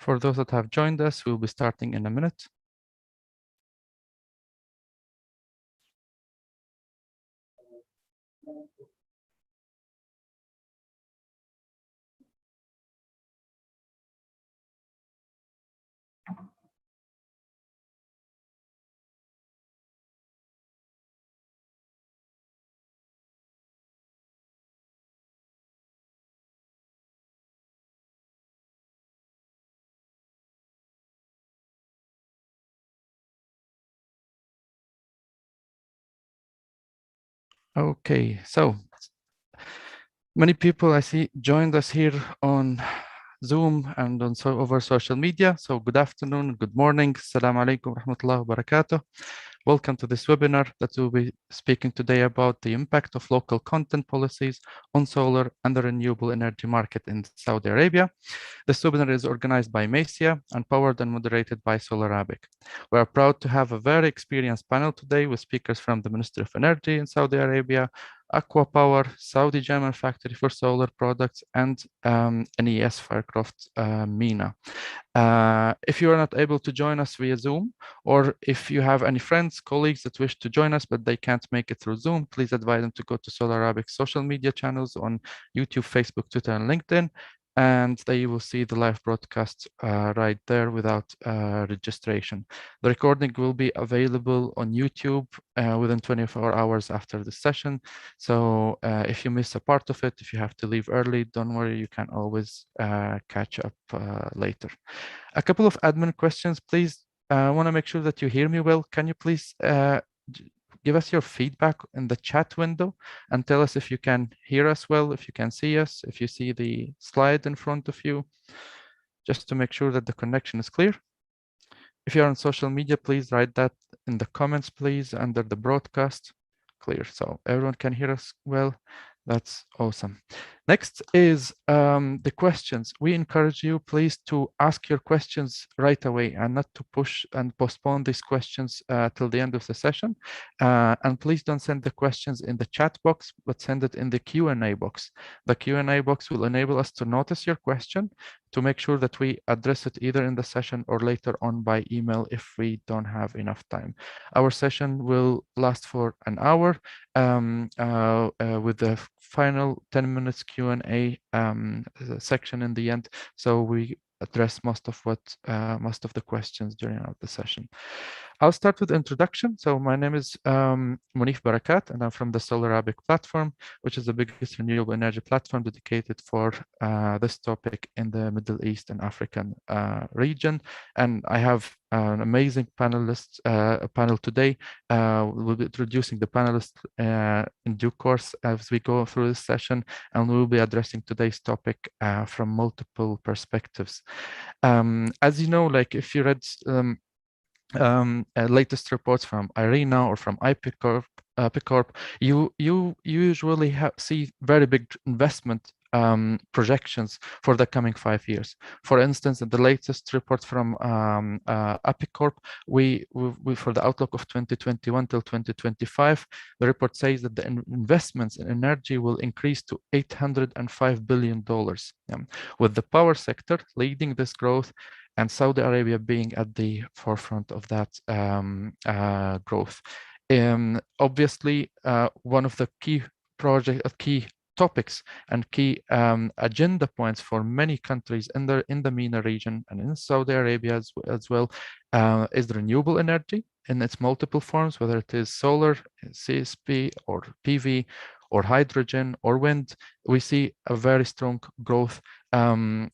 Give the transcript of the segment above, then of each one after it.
For those that have joined us, we'll be starting in a minute. Okay, so many people I see joined us here on Zoom and on over social media. So good afternoon, good morning. Assalamu alaikum rahmatullahi wa barakatuh. Welcome to this webinar that we'll be speaking today about the impact of local content policies on solar and the renewable energy market in Saudi Arabia. This webinar is organized by MESIA and powered and moderated by Solar Arabic. We are proud to have a very experienced panel today with speakers from the Ministry of Energy in Saudi Arabia, Aqua Power, Saudi German Factory for Solar Products, and NES Firecraft MENA. If you are not able to join us via Zoom, or if you have any friends, colleagues that wish to join us, but they can't make it through Zoom, please advise them to go to Solar Arabic's social media channels on YouTube, Facebook, Twitter, and LinkedIn, and they will see the live broadcast right there without registration. The recording will be available on YouTube within 24 hours after the session. So if you miss a part of it, if you have to leave early, don't worry, you can always catch up later. A couple of admin questions, please. I want to make sure that you hear me well. Can you please give us your feedback in the chat window and tell us if you can hear us well, if you can see us, if you see the slide in front of you, just to make sure that the connection is clear. If you're on social media, please write that in the comments, please, under the broadcast. Clear, so everyone can hear us well. That's awesome. Next is the questions. We encourage you, please, to ask your questions right away and not to push and postpone these questions till the end of the session. And please don't send the questions in the chat box, but send it in the Q&A box. The Q&A box will enable us to notice your question, to make sure that we address it either in the session or later on by email if we don't have enough time. Our session will last for an hour with the final 10 minutes Q&A section in the end. So we address most of the questions during the session. I'll start with introduction. So my name is Munif Barakat, and I'm from the Solar Arabic platform, which is the biggest renewable energy platform dedicated for this topic in the Middle East and African region. And I have an amazing panelist panel today. We'll be introducing the panelists in due course as we go through this session, and we'll be addressing today's topic from multiple perspectives. As you know, like if you read latest reports from IRENA or from IPCorp, you usually see very big investment projections for the coming 5 years. For instance, in the latest report from IPCorp, we for the outlook of 2021 till 2025, the report says that the investments in energy will increase to $805 billion, with the power sector leading this growth and Saudi Arabia being at the forefront of that growth. Obviously, one of the key topics and key agenda points for many countries in the MENA region and in Saudi Arabia as well is the renewable energy in its multiple forms, whether it is solar, CSP, or PV, or hydrogen, or wind. We see a very strong growth, some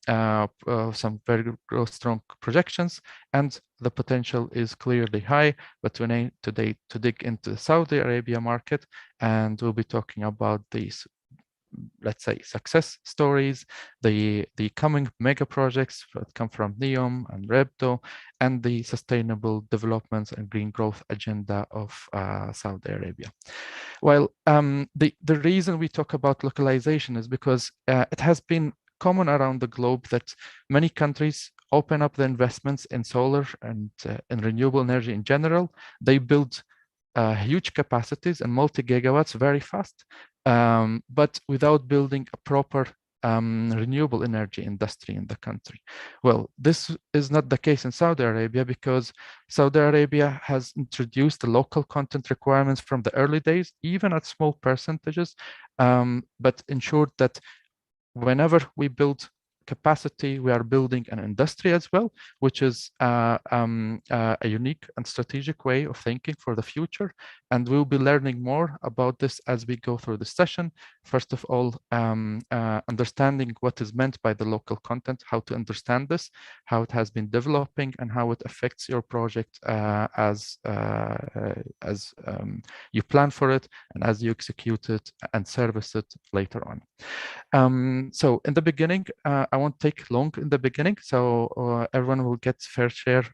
very strong projections, and the potential is clearly high. But we need today to dig into the Saudi Arabia market, and we'll be talking about these, let's say, success stories, the coming mega projects that come from NEOM and REBDO, and the sustainable developments and green growth agenda of Saudi Arabia. Well, the reason we talk about localization is because it has been common around the globe that many countries open up the investments in solar and in renewable energy in general. They build huge capacities and multi-gigawatts very fast, but without building a proper renewable energy industry in the country. Well, this is not the case in Saudi Arabia because Saudi Arabia has introduced the local content requirements from the early days, even at small percentages, but ensured that whenever we build capacity, we are building an industry as well, which is a unique and strategic way of thinking for the future. And we'll be learning more about this as we go through the session. First of all, understanding what is meant by the local content, how to understand this, how it has been developing, and how it affects your project as you plan for it and as you execute it and service it later on. So in the beginning, I won't take long in the beginning, so everyone will get fair share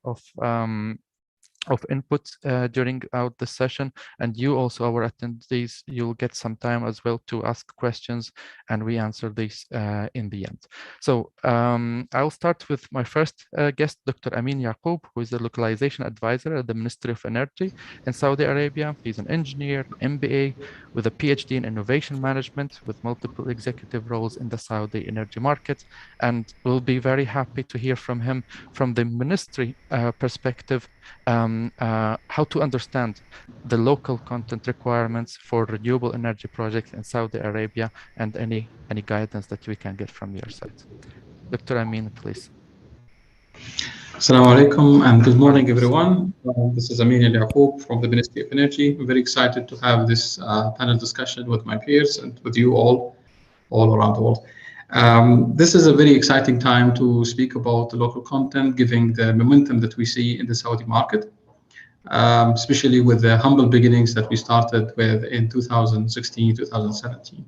of input during out the session, and you also, our attendees, you'll get some time as well to ask questions, and we answer these in the end. So I'll start with my first guest, Dr. Amin Yaqub, who is the localization advisor at the Ministry of Energy in Saudi Arabia. He's an engineer, MBA, with a PhD in innovation management, with multiple executive roles in the Saudi energy market, and we'll be very happy to hear from him from the ministry perspective, how to understand the local content requirements for renewable energy projects in Saudi Arabia, and any guidance that we can get from your side. Dr. Amin, please. Assalamu alaikum and good morning, everyone. This is Amin Yaqub from the Ministry of Energy. I'm very excited to have this panel discussion with my peers and with you all around the world. This is a very exciting time to speak about the local content, given the momentum that we see in the Saudi market, especially with the humble beginnings that we started with in 2016, 2017.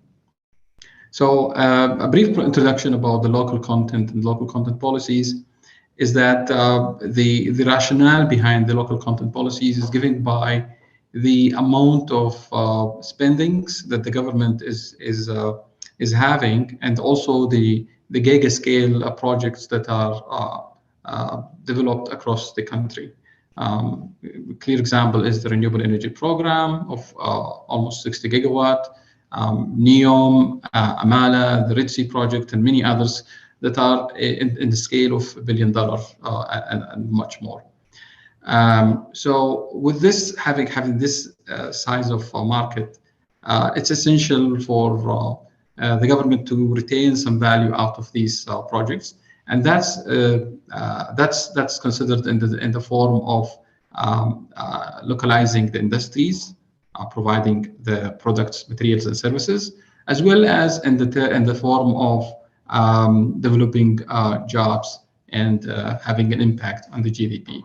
So a brief introduction about the local content and local content policies is that the rationale behind the local content policies is given by the amount of spendings that the government is having, and also the giga scale projects that are developed across the country. A clear example is the renewable energy program of almost 60 gigawatt, NEOM, Amala, the Red Sea project, and many others that are in the scale of $1 billion and much more. So with this, having this size of market, it's essential for the government to retain some value out of these projects, and that's considered in the form of localizing the industries, providing the products, materials, and services, as well as in the form of developing jobs and having an impact on the GDP.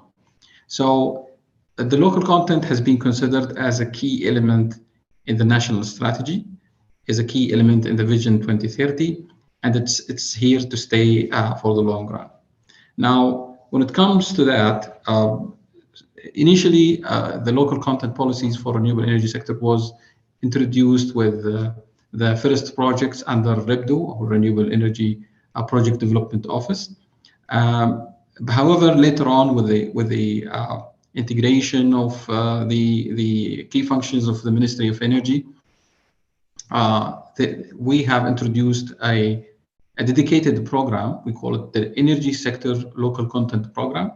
So the local content has been considered as a key element in the national strategy, is a key element in the Vision 2030, and it's here to stay for the long run. Now, when it comes to that, initially the local content policies for renewable energy sector was introduced with the first projects under REBDO, or Renewable Energy Project Development Office. However, later on, with the integration of the key functions of the Ministry of Energy, we have introduced a dedicated program. We call it the Energy Sector Local Content Program.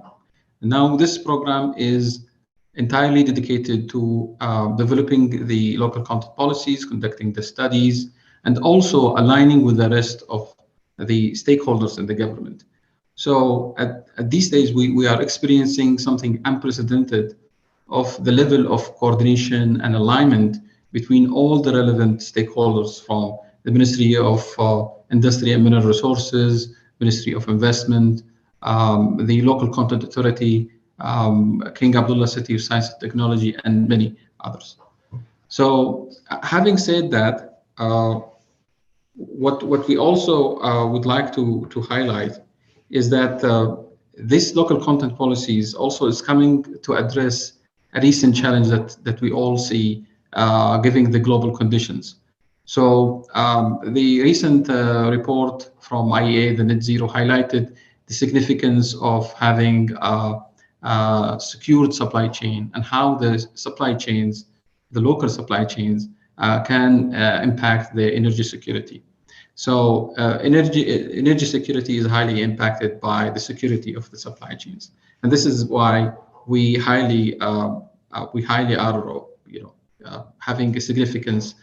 Now, this program is entirely dedicated to developing the local content policies, conducting the studies, and also aligning with the rest of the stakeholders in the government. So at these days, we are experiencing something unprecedented of the level of coordination and alignment between all the relevant stakeholders, from the Ministry of Industry and Mineral Resources, Ministry of Investment, the Local Content Authority, King Abdullah City of Science and Technology, and many others. So having said that, what we also would like to highlight is that this local content policies also is coming to address a recent challenge that we all see given the global conditions. So the recent report from IEA, the Net Zero, highlighted the significance of having secured supply chain, and how the supply chains, the local supply chains, can impact the energy security. So energy security is highly impacted by the security of the supply chains, and this is why we highly are having a significant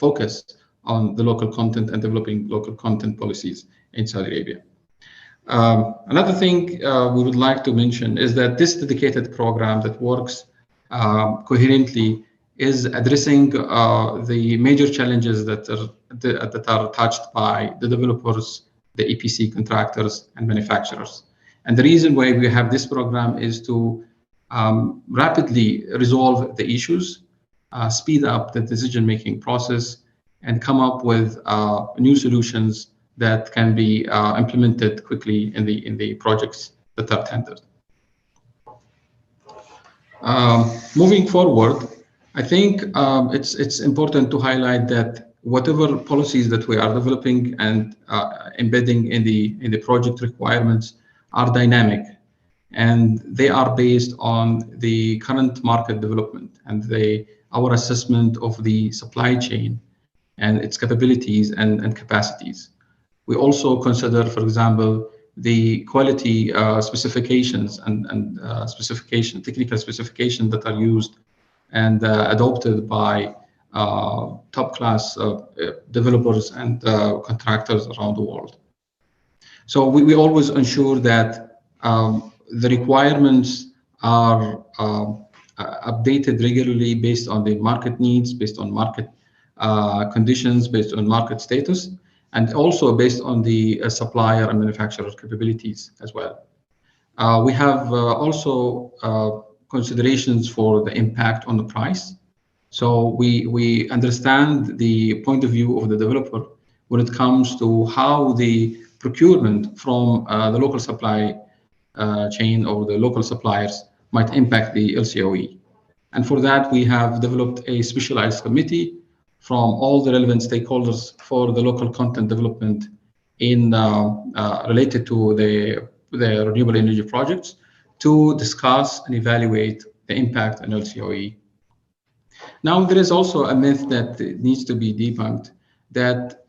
focus on the local content and developing local content policies in Saudi Arabia. Another thing we would like to mention is that this dedicated program that works coherently is addressing the major challenges that are touched by the developers, the EPC contractors, and manufacturers. And the reason why we have this program is to rapidly resolve the issues, speed up the decision-making process, and come up with new solutions that can be implemented quickly in the projects that are tendered. Moving forward, I think it's important to highlight that whatever policies that we are developing and embedding in the project requirements are dynamic, and they are based on the current market development and our assessment of the supply chain and its capabilities and capacities. We also consider, for example, the quality specifications and technical specifications that are used and adopted by top-class developers and contractors around the world. So we always ensure that the requirements are updated regularly based on the market needs, based on market conditions, based on market status, and also based on the supplier and manufacturer capabilities as well. We have also considerations for the impact on the price. So we understand the point of view of the developer when it comes to how the procurement from the local supply chain or the local suppliers might impact the LCOE. And for that, we have developed a specialized committee from all the relevant stakeholders for the local content development in related to the renewable energy projects to discuss and evaluate the impact on LCOE. Now, there is also a myth that needs to be debunked that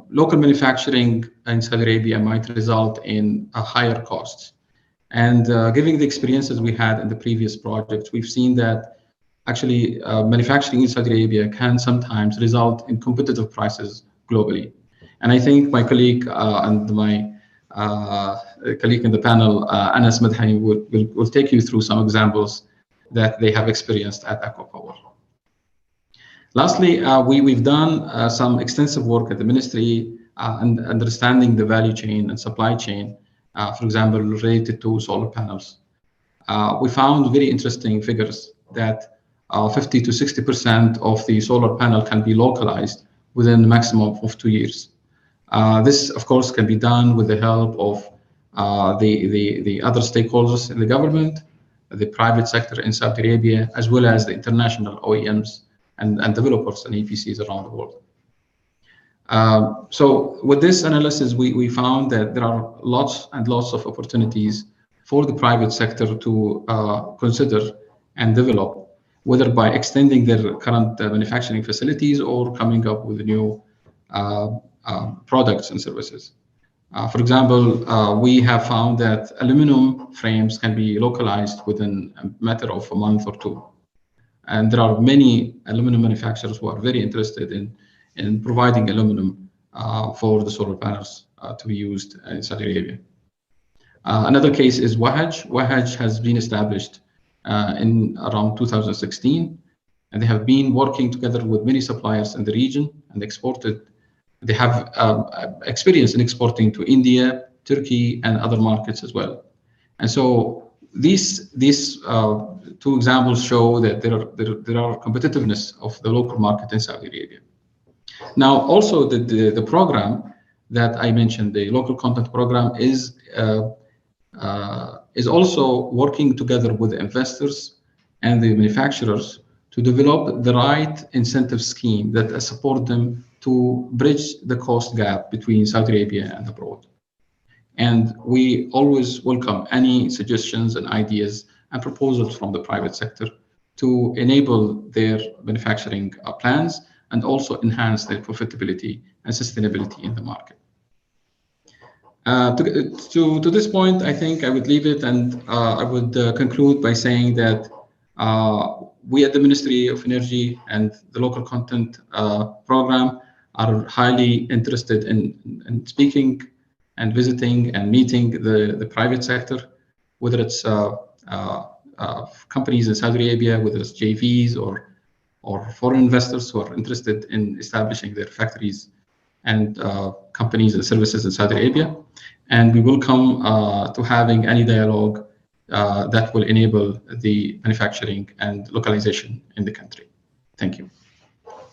local manufacturing in Saudi Arabia might result in higher costs. And given the experiences we had in the previous projects, we've seen that actually manufacturing in Saudi Arabia can sometimes result in competitive prices globally. And I think my colleague and my colleague in the panel, Anas Madhani, will take you through some examples that they have experienced at ACWA Power. Lastly, we've done some extensive work at the ministry and understanding the value chain and supply chain, for example, related to solar panels. We found very interesting figures that 50 to 60% of the solar panel can be localized within a maximum of 2 years. This, of course, can be done with the help of the other stakeholders in the government, the private sector in Saudi Arabia, as well as the international OEMs and developers and EPCs around the world. So with this analysis, we found that there are lots and lots of opportunities for the private sector to consider and develop, whether by extending their current manufacturing facilities or coming up with new products and services. For example, we have found that aluminum frames can be localized within a matter of a month or two. And there are many aluminum manufacturers who are very interested in providing aluminum for the solar panels to be used in Saudi Arabia. Another case is Wahaj. Wahaj has been established in around 2016, and they have been working together with many suppliers in the region and exported. They have experience in exporting to India, Turkey, and other markets as well. And so these two examples show that there are competitiveness of the local market in Saudi Arabia. Now, also the program that I mentioned, the local content program, is also working together with the investors and the manufacturers to develop the right incentive scheme that support them to bridge the cost gap between Saudi Arabia and abroad. And we always welcome any suggestions and ideas and proposals from the private sector to enable their manufacturing plans and also enhance their profitability and sustainability in the market. To this point, I think I would leave it, and I would conclude by saying that we at the Ministry of Energy and the Local Content Program are highly interested in speaking and visiting and meeting the private sector, whether it's companies in Saudi Arabia, whether it's JVs or foreign investors who are interested in establishing their factories and companies and services in Saudi Arabia. And we welcome to having any dialogue that will enable the manufacturing and localization in the country. Thank you.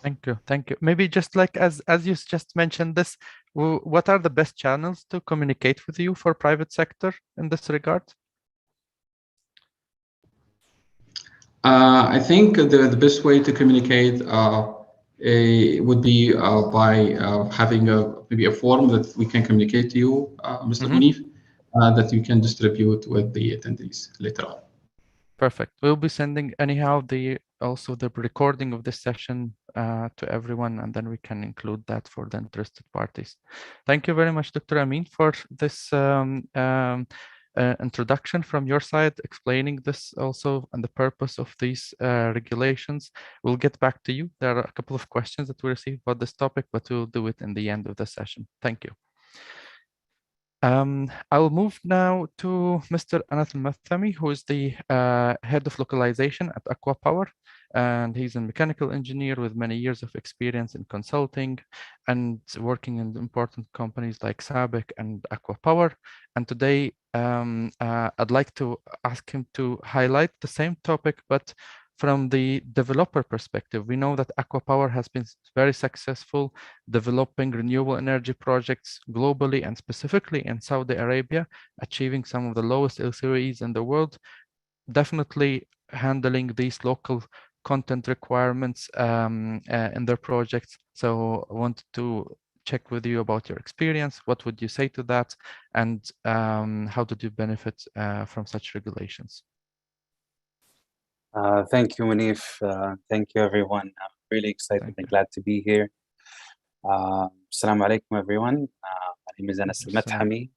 Thank you. Thank you. Maybe just like as you just mentioned this, what are the best channels to communicate with you for private sector in this regard? I think the best way to communicate would be by having maybe a form that we can communicate to you, Mr. Munif, that you can distribute with the attendees later on. Perfect. We'll be sending anyhow also the recording of this session to everyone, and then we can include that for the interested parties. Thank you very much, Dr. Amin, for this introduction from your side, explaining this also and the purpose of these regulations. We'll get back to you. There are a couple of questions that we received about this topic, but we'll do it in the end of the session. Thank you. I'll move now to Mr. Anas Al-Mathami, who is the head of localization at Aqua Power, and he's a mechanical engineer with many years of experience in consulting and working in important companies like SABIC and Aqua Power. And today, I'd like to ask him to highlight the same topic, but from the developer perspective. We know that Aqua Power has been very successful developing renewable energy projects globally and specifically in Saudi Arabia, achieving some of the lowest LCOEs in the world, definitely handling these local content requirements in their projects. So I wanted to check with you about your experience. What would you say to that? And how did you benefit from such regulations? Thank you, Munif. Thank you, everyone. I'm really excited and glad to be here. Assalamu alaikum, everyone. My name is Anas Al-Mathami.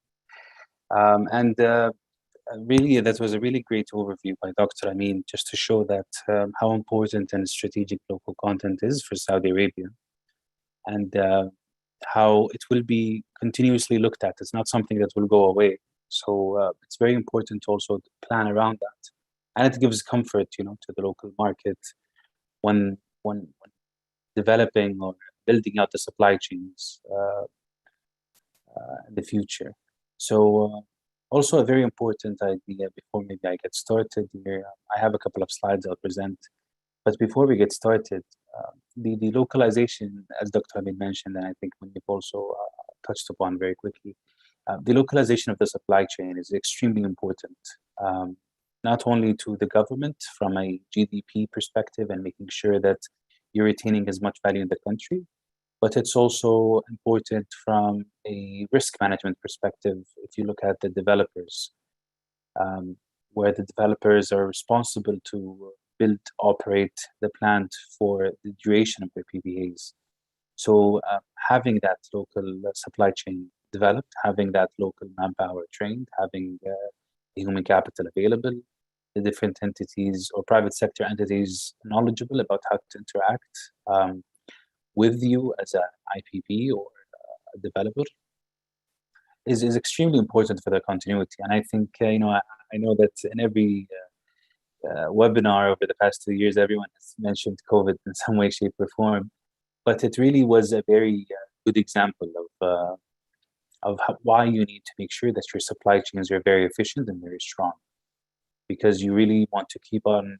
Really, that was a really great overview by Dr. Amin, just to show that how important and strategic local content is for Saudi Arabia, and how it will be continuously looked at. It's not something that will go away. So it's very important also to plan around that. And it gives comfort, to the local market when developing or building out the supply chains in the future. So also a very important idea before maybe I get started here. I have a couple of slides I'll present. But before we get started, the localization, as Dr. Amin mentioned, and I think we've also touched upon very quickly, the localization of the supply chain is extremely important. Not only to the government from a GDP perspective and making sure that you're retaining as much value in the country, but it's also important from a risk management perspective. If you look at the developers, where the developers are responsible to build, operate the plant for the duration of their PPAs. So having that local supply chain developed, having that local manpower trained, having human capital available, the different entities or private sector entities knowledgeable about how to interact with you as an IPP or a developer is extremely important for the continuity. And I think, I know that in every webinar over the past 2 years, everyone has mentioned COVID in some way, shape, or form. But it really was a very good example of why you need to make sure that your supply chains are very efficient and very strong, because you really want to keep on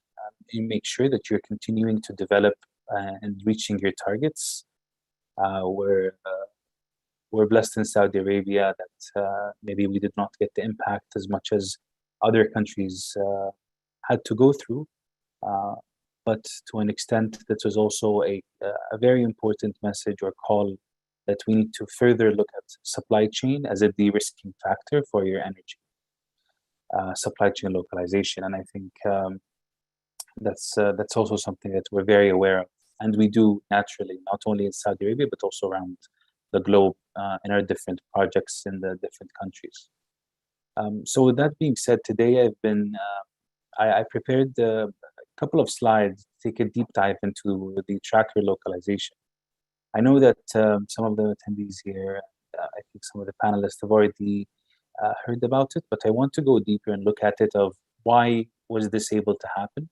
and make sure that you're continuing to develop and reaching your targets. We're blessed in Saudi Arabia that maybe we did not get the impact as much as other countries had to go through. But to an extent, this was also a very important message or call that we need to further look at supply chain as a de-risking factor for your energy. Supply chain localization, and I think that's also something that we're very aware of And we do naturally, not only in Saudi Arabia, but also around the globe in our different projects in the different countries. So with that being said, today I prepared a couple of slides to take a deep dive into the tracker localization. I know that some of the attendees here, I think some of the panelists have already heard about it, but I want to go deeper and look at it of why was this able to happen?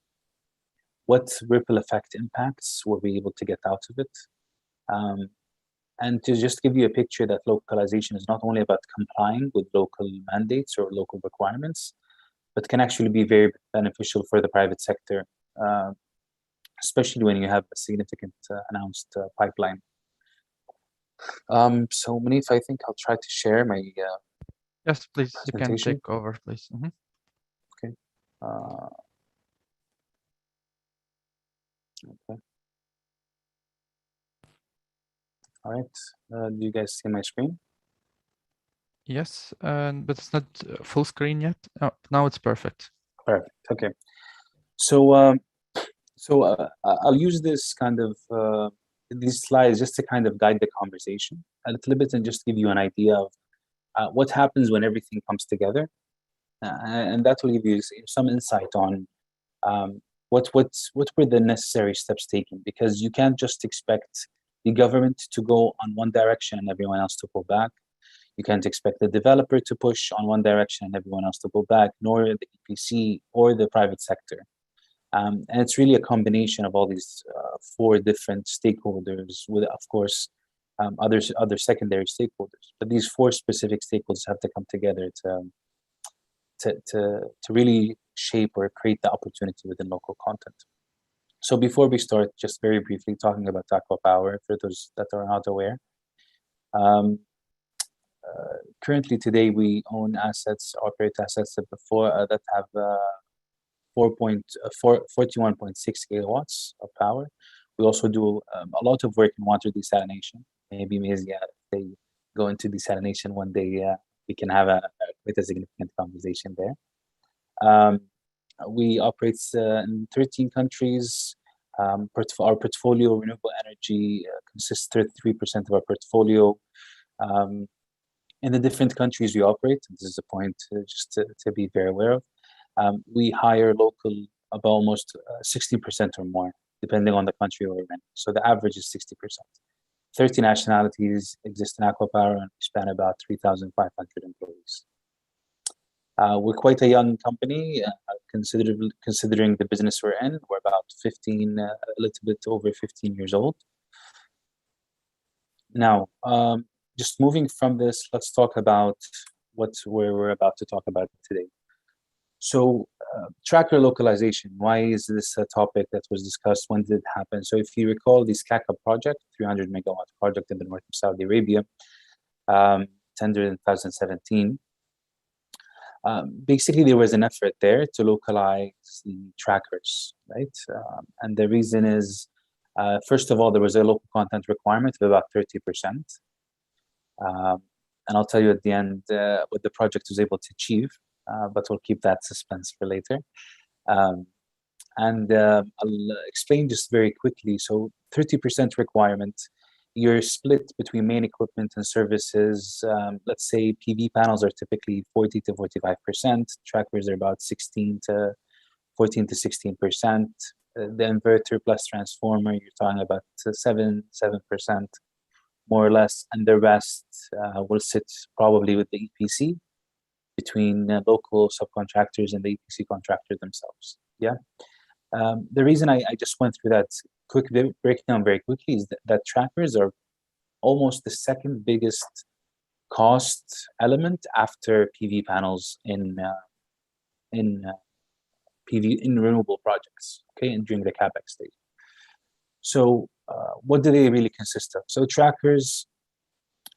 What ripple effect impacts were we able to get out of it? And to just give you a picture that localization is not only about complying with local mandates or local requirements, but can actually be very beneficial for the private sector, especially when you have a significant announced pipeline. So Munif, I think I'll try to share my Yes, please, you can presentation. take over, please. Okay. Okay. All right. Do you guys see my screen? Yes, but it's not full screen yet. Oh, now it's perfect. Perfect. Okay. So I'll use this kind of these slides just to kind of guide the conversation a little bit and just give you an idea of what happens when everything comes together, and that will give you some insight on what were the necessary steps taken, because you can't just expect the government to go on one direction and everyone else to pull back. You can't expect the developer to push on one direction and everyone else to pull back, nor the EPC or the private sector. And it's really a combination of all these four different stakeholders, with, of course, other secondary stakeholders. But these four specific stakeholders have to come together to really shape or create the opportunity within local content. So before we start, just very briefly talking about Aqua Power for those that are not aware. Currently, today we own assets, operate assets that have 41.6 gigawatts of power. We also do a lot of work in water desalination. Maybe Mazia, if they go into desalination one day, we can have quite a significant conversation there. We operate in 13 countries. Our portfolio, renewable energy, consists 33% of our portfolio. In the different countries we operate, this is a point just to be very aware of. We hire local about almost 60% or more, depending on the country we're in. So the average is 60%. 30 nationalities exist in Aqua Power, and we span about 3,500 employees. We're quite a young company, considering the business we're in. We're about 15, a little bit over 15 years old. Now, just moving from this, let's talk about what we're about to talk about today. So tracker localization, why is this a topic that was discussed? When did it happen? So if you recall, the SCACA project, 300 megawatt project in the north of Saudi Arabia, tendered in 2017. Basically, there was an effort there to localize the trackers, right? And the reason is, first of all, there was a local content requirement of about 30%. And I'll tell you at the end what the project was able to achieve, but we'll keep that suspense for later. And I'll explain just very quickly. So 30% requirement, you're split between main equipment and services. Let's say PV panels are typically 40 to 45%. Trackers are about 14 to 16%. The inverter plus transformer, you're talking about 7%, more or less. And the rest will sit probably with the EPC, between local subcontractors and the EPC contractor themselves. Yeah. The reason I just went through that quick breakdown very quickly is that trackers are almost the second biggest cost element after PV panels in renewable projects. Okay, and during the capex stage. So what do they really consist of? So trackers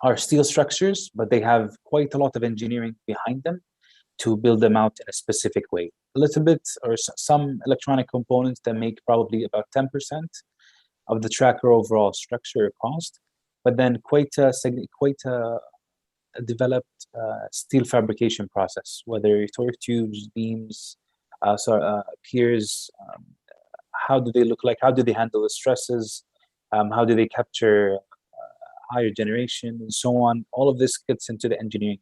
are steel structures, but they have quite a lot of engineering behind them to build them out in a specific way. A little bit, or some electronic components that make probably about 10% of the tracker overall structure or cost, but then quite a developed steel fabrication process, whether torque tubes, beams, piers, how do they look like? How do they handle the stresses? How do they capture higher generation and so on? All of this gets into the engineering.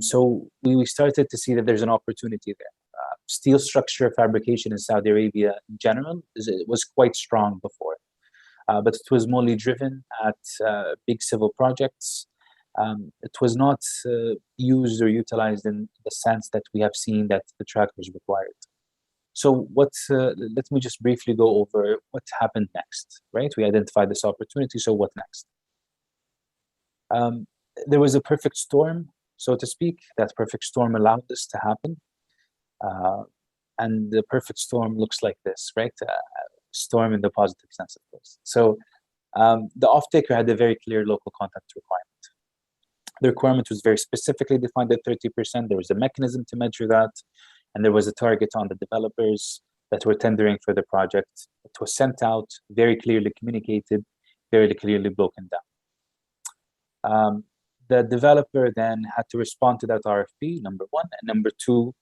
So we started to see that there's an opportunity there. Steel structure fabrication in Saudi Arabia in general was quite strong before, but it was mostly driven at big civil projects. It was not used or utilized in the sense that we have seen that the trackers required. So let me just briefly go over what happened next, right? We identified this opportunity, so what next? There was a perfect storm, so to speak. That perfect storm allowed this to happen. And the perfect storm looks like this, right? Storm in the positive sense, of course. So the off-taker had a very clear local content requirement. The requirement was very specifically defined at 30%. There was a mechanism to measure that, and there was a target on the developers that were tendering for the project. It was sent out, very clearly communicated, very clearly broken down. The developer then had to respond to that RFP, number one, and number two,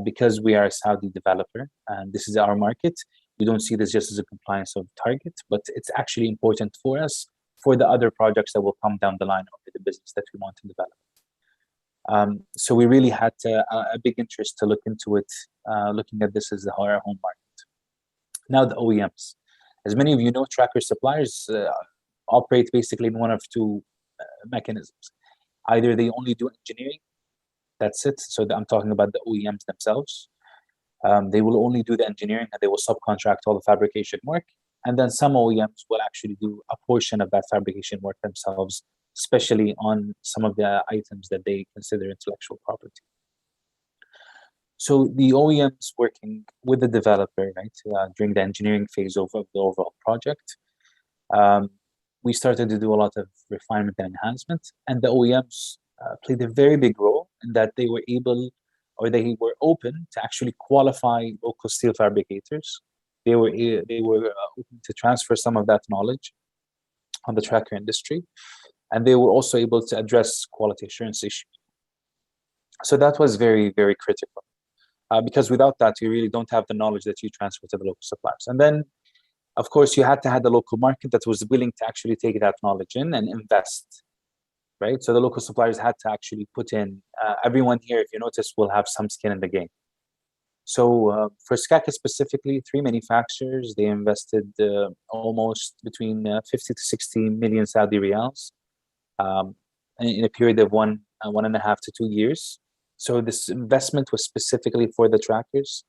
because we are a Saudi developer and this is our market, we don't see this just as a compliance of target, but it's actually important for us for the other projects that will come down the line or the business that we want to develop. So we really had a big interest to look into it, looking at this as our home market. Now the OEMs. As many of you know, tracker suppliers operate basically in one of two mechanisms. Either they only do engineering, that's it. So I'm talking about the OEMs themselves. They will only do the engineering and they will subcontract all the fabrication work. And then some OEMs will actually do a portion of that fabrication work themselves, especially on some of the items that they consider intellectual property. So the OEMs working with the developer, right, during the engineering phase of the overall project, we started to do a lot of refinement and enhancement, and the OEMs played a very big role in that they were able, or they were open to actually qualify local steel fabricators. They were open to transfer some of that knowledge on the tracker industry, and they were also able to address quality assurance issues. So that was very, very critical, because without that, you really don't have the knowledge that you transfer to the local suppliers. And then, of course, you had to have the local market that was willing to actually take that knowledge in and invest, right? So the local suppliers had to actually put in, everyone here, if you notice, will have some skin in the game. So for SCACA specifically, 3 manufacturers, they invested almost between 50 to 60 million Saudi riyals in a period of 1.5 to 2 years. So this investment was specifically for the trackers,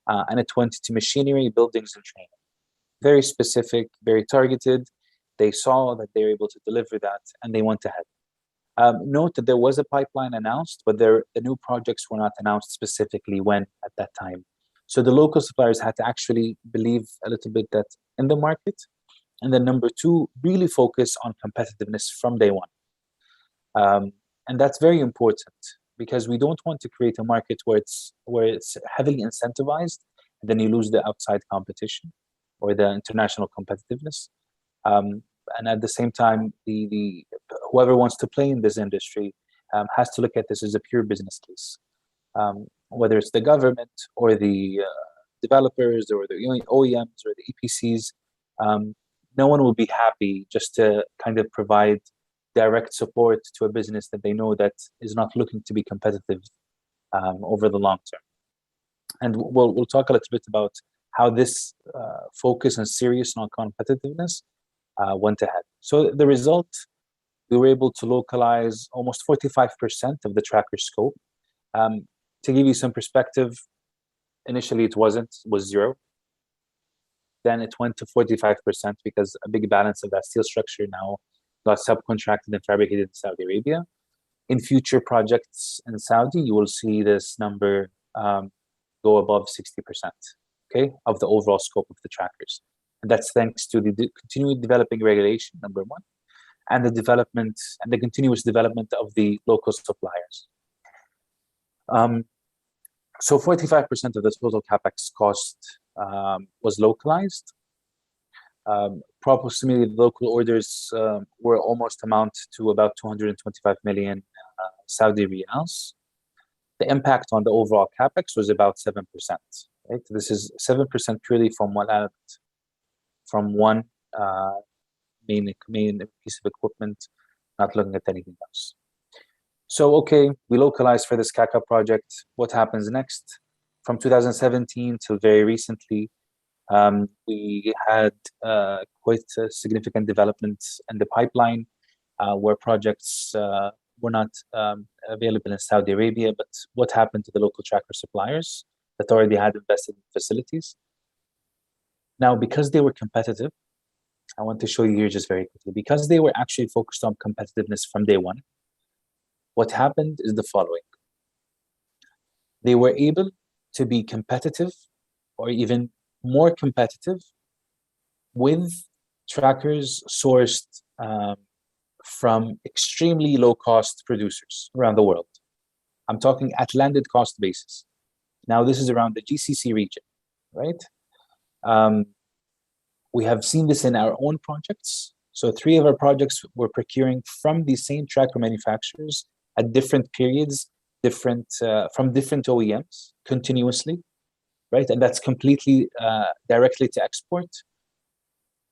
and it went to machinery, buildings, and training. Very specific, very targeted. They saw that they were able to deliver that, and they went ahead. Note that there was a pipeline announced, but the new projects were not announced specifically when at that time. So the local suppliers had to actually believe a little bit that in the market, and then number two, really focus on competitiveness from day one. And that's very important because we don't want to create a market where it's heavily incentivized, and then you lose the outside competition or the international competitiveness. And at the same time, the whoever wants to play in this industry has to look at this as a pure business case. Whether it's the government or the developers or the OEMs or the EPCs, no one will be happy just to kind of provide direct support to a business that they know that is not looking to be competitive over the long term. And we'll talk a little bit about how this focus and serious on competitiveness went ahead. So the result, we were able to localize almost 45% of the tracker scope. To give you some perspective, initially it was zero. Then it went to 45% because a big balance of that steel structure now got subcontracted and fabricated in Saudi Arabia. In future projects in Saudi, you will see this number go above 60%, okay, of the overall scope of the trackers. And that's thanks to the continued developing regulation, number one, and the development and the continuous development of the local suppliers. So 45% of the total capex cost was localized. Approximately, the local orders were almost amount to about 225 million Saudi riyals. The impact on the overall capex was about 7%, right? This is 7% purely from one element, from one main piece of equipment, not looking at anything else. So, okay, we localized for this KAKA project. What happens next? From 2017 till very recently, we had quite significant developments in the pipeline where projects were not available in Saudi Arabia, but what happened to the local tracker suppliers that already had invested in facilities? Now, because they were competitive, I want to show you here just very quickly, because they were actually focused on competitiveness from day one, what happened is the following. They were able to be competitive or even more competitive with trackers sourced from extremely low-cost producers around the world. I'm talking at landed cost basis. Now, this is around the GCC region, right? We have seen this in our own projects. So 3 of our projects were procuring from the same tracker manufacturers at different periods, from different OEMs continuously, right? And that's completely directly to export.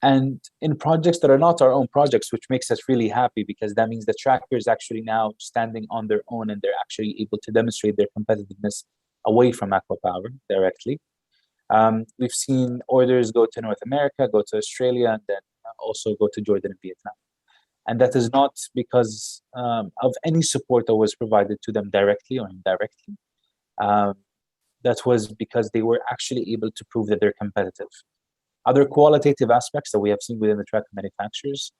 And in projects that are not our own projects, which makes us really happy because that means the tracker is actually now standing on their own and they're actually able to demonstrate their competitiveness away from Aqua Power directly. We've seen orders go to North America, go to Australia, and then also go to Jordan and Vietnam. And that is not because of any support that was provided to them directly or indirectly. That was because they were actually able to prove that they're competitive. Other qualitative aspects that we have seen within the tracker manufacturers,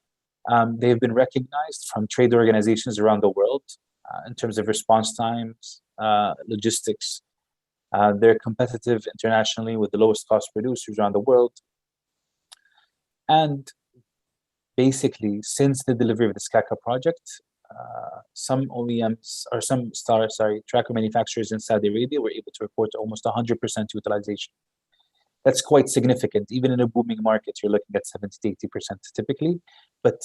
they've been recognized from trade organizations around the world in terms of response times, logistics. They're competitive internationally with the lowest cost producers around the world. And basically, since the delivery of the KAKA project, some OEMs or some tracker manufacturers in Saudi Arabia were able to report almost 100% utilization. That's quite significant. Even in a booming market, you're looking at 70 to 80% typically. But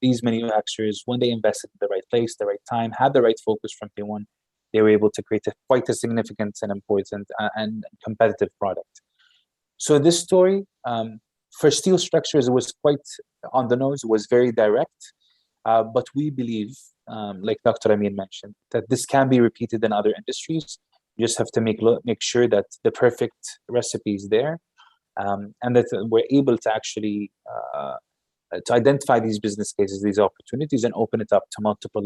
these manufacturers, when they invested in the right place, the right time, had the right focus from day one, they were able to create quite a significant and important and competitive product. So this story, for steel structures, it was quite on the nose, it was very direct. But we believe, like Dr. Amin mentioned, that this can be repeated in other industries. You just have to make sure that the perfect recipe is there, and that we're able to actually to identify these business cases, these opportunities, and open it up to multiple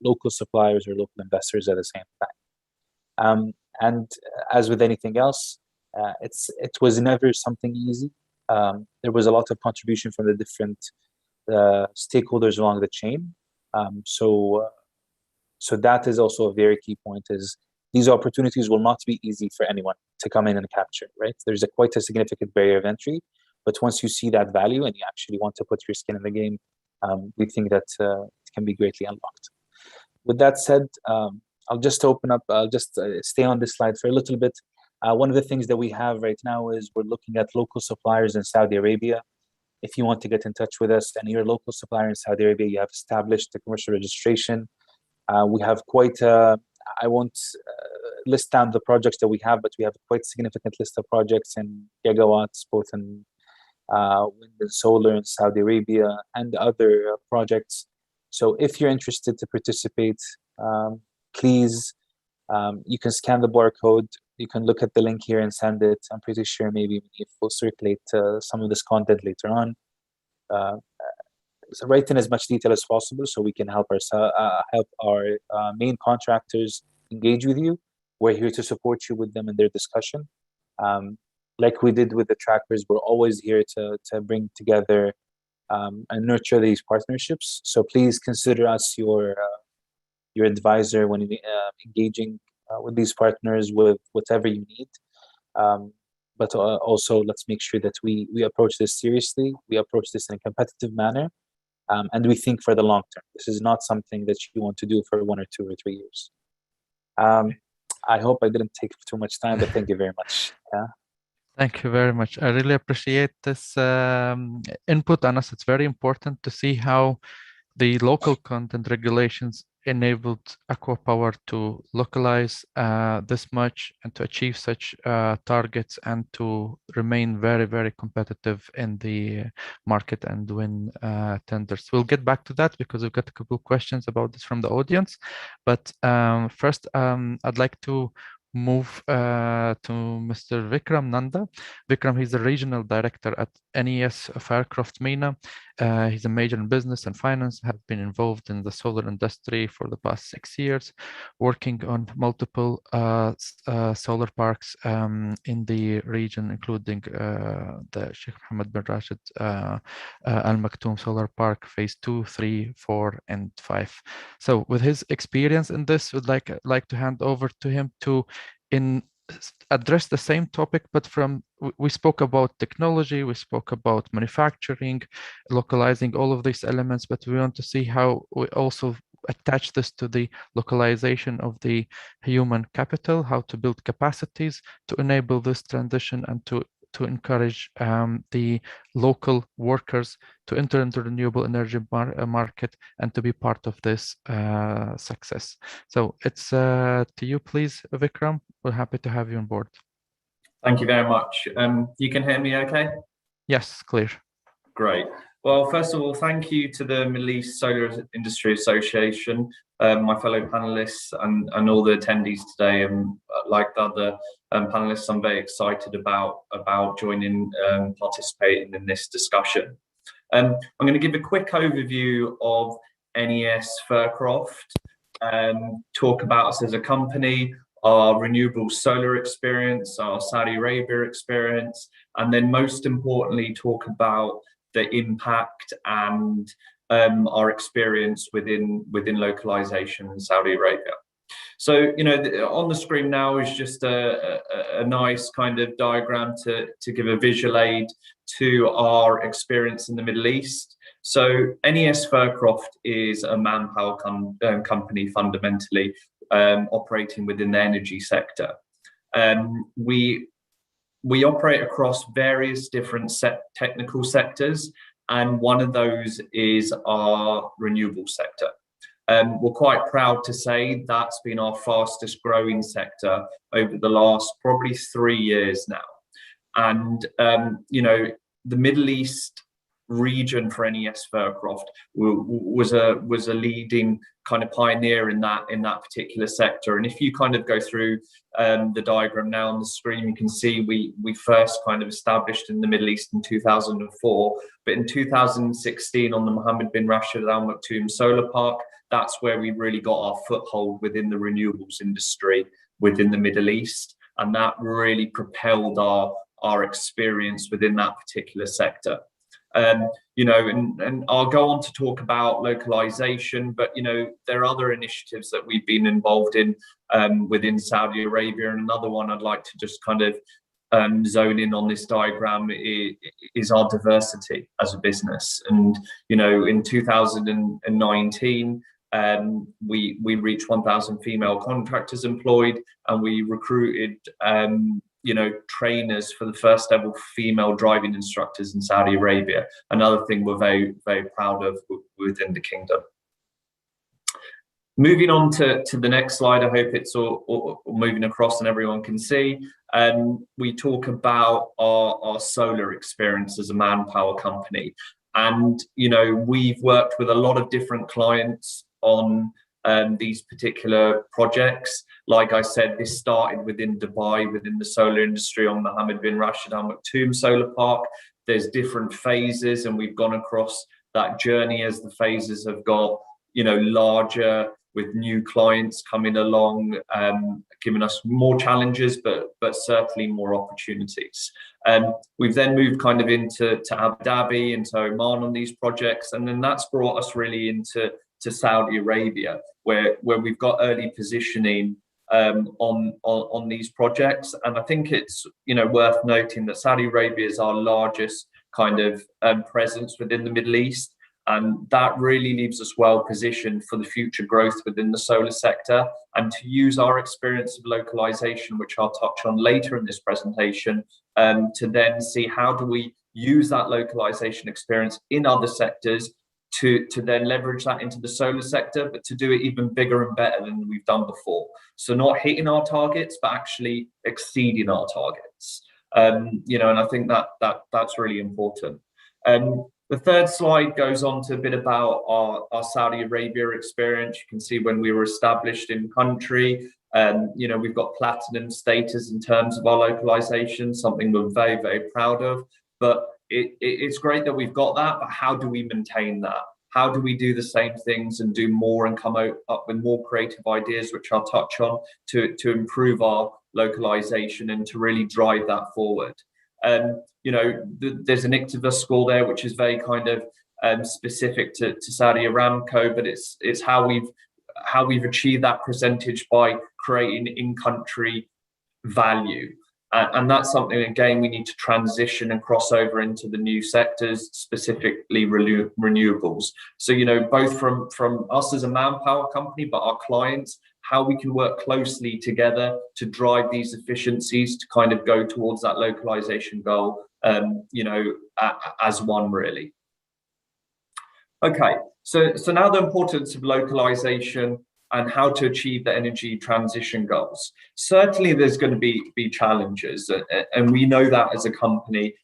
local suppliers or local investors at the same time. And as with anything else, it was never something easy. There was a lot of contribution from the different stakeholders along the chain. So that is also a very key point, is these opportunities will not be easy for anyone to come in and capture, right? There's quite a significant barrier of entry, but once you see that value and you actually want to put your skin in the game, we think that it can be greatly unlocked. With that said, I'll just open up, I'll just stay on this slide for a little bit. One of the things that we have right now is we're looking at local suppliers in Saudi Arabia. If you want to get in touch with us and you're a local supplier in Saudi Arabia, you have established a commercial registration. We have quite I won't list down the projects that we have, but we have a quite significant list of projects in gigawatts, both in wind and solar in Saudi Arabia and other projects. So if you're interested to participate, please, you can scan the barcode. You can look at the link here and send it. I'm pretty sure maybe if we'll circulate some of this content later on. So write in as much detail as possible so we can help our main contractors engage with you. We're here to support you with them in their discussion. Like we did with the trackers, we're always here to bring together and nurture these partnerships. So please consider us your advisor when engaging with these partners with whatever you need. But also let's make sure that we approach this seriously. We approach this in a competitive manner. And we think for the long term. This is not something that you want to do for 1 or 2 or 3 years. I hope I didn't take too much time, but thank you very much. Yeah. Thank you very much. I really appreciate this input on us. It's very important to see how the local content regulations enabled Aqua Power to localize this much and to achieve such targets and to remain very, very competitive in the market and win tenders. We'll get back to that because we've got a couple of questions about this from the audience. But first, I'd like to move to Mr. Vikram Nanda. Vikram, he's the regional director at NES Firecraft MENA. He's a major in business and finance, has been involved in the solar industry for the past 6 years, working on multiple solar parks in the region, including the Sheikh Mohammed bin Rashid Al Maktoum Solar Park, phase 2, 3, 4, and 5. So with his experience in this, would like to hand over to him to address the same topic, but we spoke about technology, we spoke about manufacturing, localizing all of these elements, but we want to see how we also attach this to the localization of the human capital, how to build capacities to enable this transition and to encourage the local workers to enter into the renewable energy market and to be part of this success. So it's to you, please, Vikram. We're happy to have you on board. Thank you very much. You can hear me okay? Yes, clear. Great. Well, first of all, thank you to the Middle East Solar Industry Association, my fellow panelists and all the attendees today. Like the other panelists, I'm very excited about joining, participating in this discussion. I'm going to give a quick overview of NES Firecraft, talk about us as a company, our renewable solar experience, our Saudi Arabia experience, and then most importantly, talk about the impact and our experience within localization in Saudi Arabia. So, you know, on the screen now is just a nice kind of diagram to give a visual aid to our experience in the Middle East. So NES Firecraft is a manpower company fundamentally, operating within the energy sector. We operate across various different technical sectors, and one of those is our renewable sector. We're quite proud to say that's been our fastest growing sector over the last probably 3 years now. And, you know, the Middle East region for NES Firecraft was a leading kind of pioneer in that particular sector. And if you kind of go through the diagram now on the screen, you can see we first kind of established in the Middle East in 2004, but in 2016 on the Mohammed bin Rashid Al Maktoum Solar Park, that's where we really got our foothold within the renewables industry within the Middle East, and that really propelled our experience within that particular sector. You know, and I'll go on to talk about localization, but, you know, there are other initiatives that we've been involved in within Saudi Arabia. And another one I'd like to just kind of zone in on this diagram is our diversity as a business. And, you know, in 2019, we reached 1,000 female contractors employed, and we recruited you know, trainers for the first ever female driving instructors in Saudi Arabia. Another thing we're very, very proud of within the kingdom. Moving on to the next slide, I hope it's all moving across and everyone can see. We talk about our solar experience as a manpower company. And, you know, we've worked with a lot of different clients on these particular projects. Like I said, this started within Dubai, within the solar industry on Mohammed bin Rashid Al Maktoum Solar Park. There's different phases, and we've gone across that journey as the phases have got, you know, larger, with new clients coming along, giving us more challenges, but certainly more opportunities. We've then moved kind of into Abu Dhabi, into Oman on these projects, and then that's brought us really into Saudi Arabia, where we've got early positioning on these projects. And I think it's, you know, worth noting that Saudi Arabia is our largest kind of presence within the Middle East, and that really leaves us well positioned for the future growth within the solar sector, and to use our experience of localization, which I'll touch on later in this presentation, to then see how do we use that localization experience in other sectors to then leverage that into the solar sector, but to do it even bigger and better than we've done before. So not hitting our targets, but actually exceeding our targets. And I think that's really important. The third slide goes on to a bit about our Saudi Arabia experience. You can see when we were established in country, we've got platinum status in terms of our localization, something we're very, very proud of. But it's great that we've got that, but how do we maintain that? How do we do the same things and do more and come up with more creative ideas, which I'll touch on, to improve our localization and to really drive that forward? There's an ICTVA score there, which is very kind of specific to Saudi Aramco, but it's how we've achieved that percentage by creating in-country value. And that's something, again, we need to transition and cross over into the new sectors, specifically renewables. So, both from us as a manpower company, but our clients, how we can work closely together to drive these efficiencies to kind of go towards that localization goal, as one, really. Okay, so now the importance of localization and how to achieve the energy transition goals. Certainly there's going to be challenges, and we know that as a company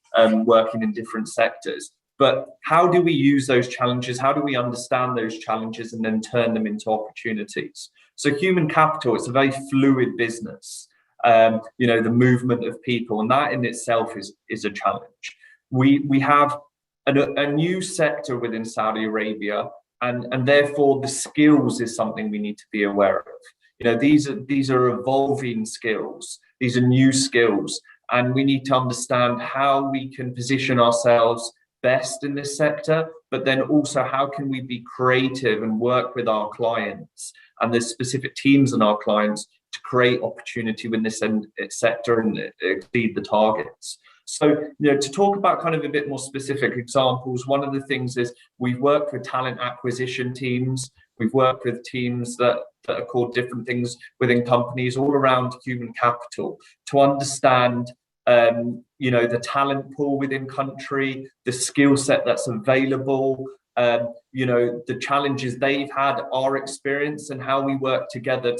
working in different sectors. But how do we use those challenges? How do we understand those challenges and then turn them into opportunities? So human capital, it's a very fluid business, the movement of people, and that in itself is a challenge. We have a new sector within Saudi Arabia, and therefore the skills is something we need to be aware of. These are evolving skills. These are new skills, and we need to understand how we can position ourselves best in this sector, but then also how can we be creative and work with our clients and the specific teams and our clients to create opportunity within this sector and exceed the targets. So, to talk about kind of a bit more specific examples, one of the things is we've worked with talent acquisition teams. We've worked with teams that are called different things within companies all around human capital to understand, the talent pool within country, the skill set that's available, the challenges they've had, our experience, and how we work together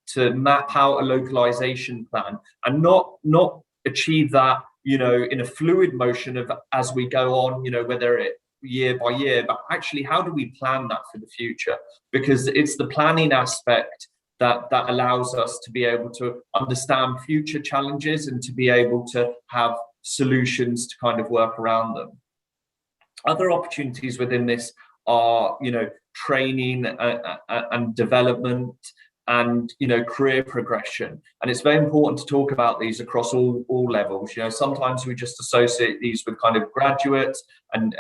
to map out a localization plan and not achieve that in a fluid motion of as we go on, whether it year by year, but actually how do we plan that for the future? Because it's the planning aspect that allows us to be able to understand future challenges and to be able to have solutions to kind of work around them. Other opportunities within this are, training and development, and career progression. And it's very important to talk about these across all levels. Sometimes we just associate these with kind of graduates and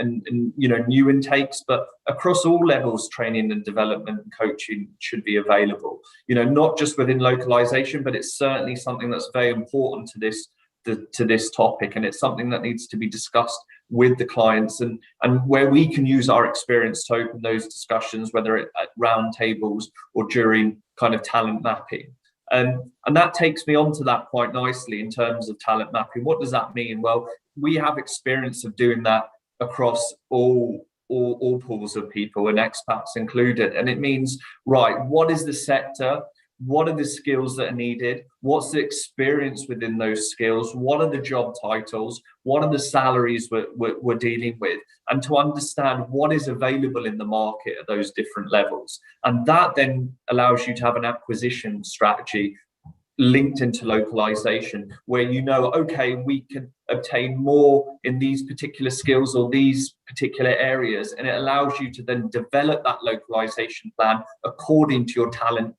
new intakes, but across all levels, training and development and coaching should be available. Not just within localization, but it's certainly something that's very important to this topic, and it's something that needs to be discussed with the clients and where we can use our experience to open those discussions, whether at round tables or during kind of talent mapping. And that takes me on to that quite nicely in terms of talent mapping. What does that mean? Well, we have experience of doing that across all pools of people, and expats included. And it means, right, what is the sector? What are the skills that are needed? What's the experience within those skills? What are the job titles? What are the salaries we're dealing with? And to understand what is available in the market at those different levels. And that then allows you to have an acquisition strategy linked into localization, where okay, we can obtain more in these particular skills or these particular areas. And it allows you to then develop that localization plan according to your talent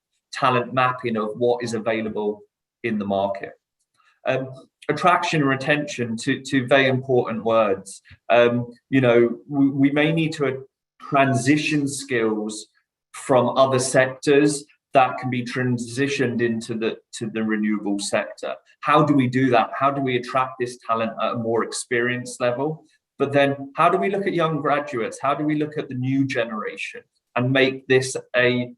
mapping of what is available in the market. Attraction and retention, two very important words. We may need to transition skills from other sectors that can be transitioned into the renewable sector. How do we do that? How do we attract this talent at a more experienced level? But then how do we look at young graduates? How do we look at the new generation and make this a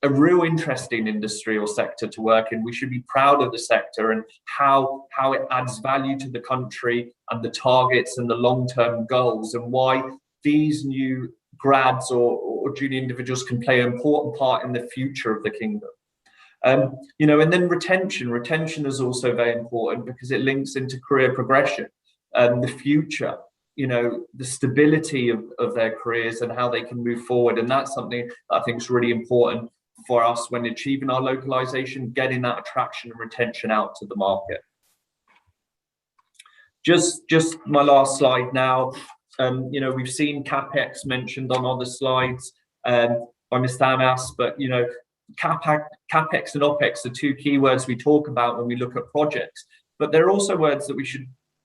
real interesting industry or sector to work in? We should be proud of the sector and how it adds value to the country and the targets and the long-term goals, and why these new grads or junior individuals can play an important part in the future of the kingdom. You know, and then retention is also very important because it links into career progression, the future, you know, the stability of their careers and how they can move forward. And that's something that I think is really important for us when achieving our localization, getting that attraction and retention out to the market. Just my last slide now. You know, we've seen CapEx mentioned on other slides by Mr. Anas, but you know, CapEx and OpEx are two keywords we talk about when we look at projects, but they're also words that we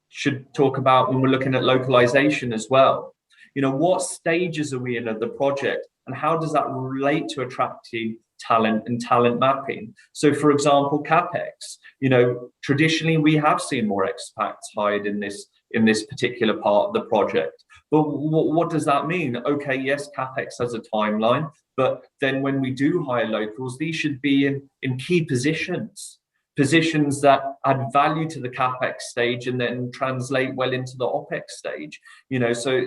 should talk about when we're looking at localization as well. You know, what stages are we in of the project and how does that relate to attracting talent and talent mapping? So for example, CapEx, you know, traditionally we have seen more expats hired in this particular part of the project. But what does that mean? Okay, yes, CapEx has a timeline, but then when we do hire locals, these should be in key positions that add value to the CapEx stage and then translate well into the OpEx stage. You know, so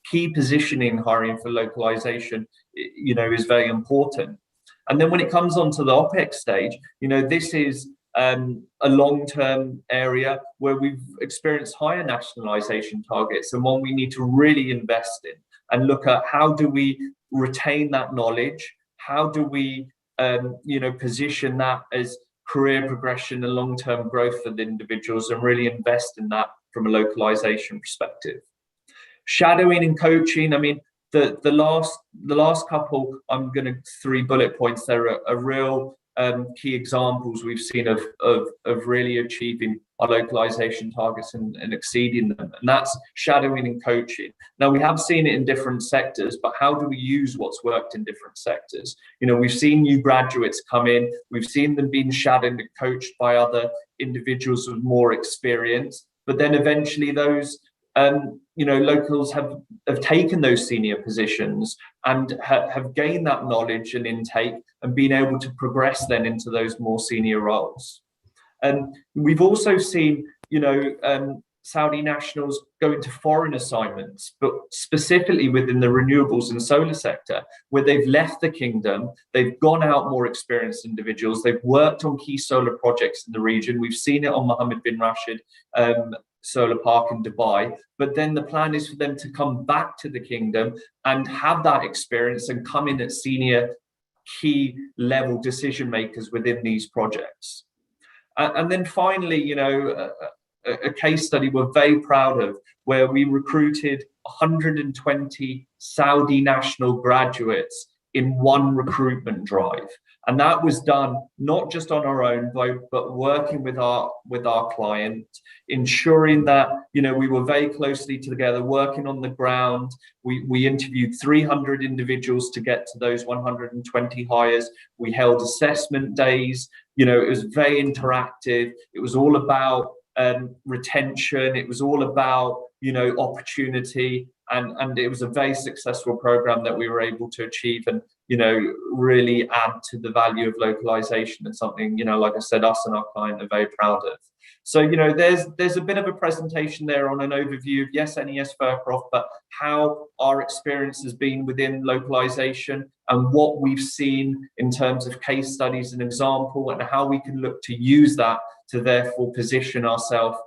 key positioning hiring for localization, you know, is very important. And then when it comes onto the OpEx stage, you know, this is a long-term area where we've experienced higher nationalization targets and one we need to really invest in and look at how do we retain that knowledge, how do we you know, position that as career progression and long-term growth for the individuals and really invest in that from a localization perspective. Shadowing and coaching, I mean, the last couple, I'm going to 3 bullet points there are real key examples we've seen of really achieving our localization targets and exceeding them, and that's shadowing and coaching. Now we have seen it in different sectors, but how do we use what's worked in different sectors? You know, we've seen new graduates come in, we've seen them being shadowed and coached by other individuals with more experience, but then eventually those you know, locals have taken those senior positions and have gained that knowledge and intake and been able to progress then into those more senior roles. And we've also seen, you know, Saudi nationals go into foreign assignments, but specifically within the renewables and solar sector, where they've left the kingdom, they've gone out more experienced individuals, they've worked on key solar projects in the region. We've seen it on Mohammed bin Rashid solar park in Dubai, but then the plan is for them to come back to the kingdom and have that experience and come in at senior key level decision makers within these projects. And then finally, you know, a case study we're very proud of, where we recruited 120 Saudi national graduates in one recruitment drive. And that was done not just on our own, but working with our client, ensuring that, you know, we were very closely together, working on the ground. We interviewed 300 individuals to get to those 120 hires. We held assessment days. You know, it was very interactive. It was all about retention. It was all about, you know, opportunity. And it was a very successful program that we were able to achieve and, you know, really add to the value of localization, and something, you know, like I said, us and our client are very proud of. So, you know, there's a bit of a presentation there on an overview of, yes, NES Faircroft, but how our experience has been within localization and what we've seen in terms of case studies and example, and how we can look to use that to therefore position ourselves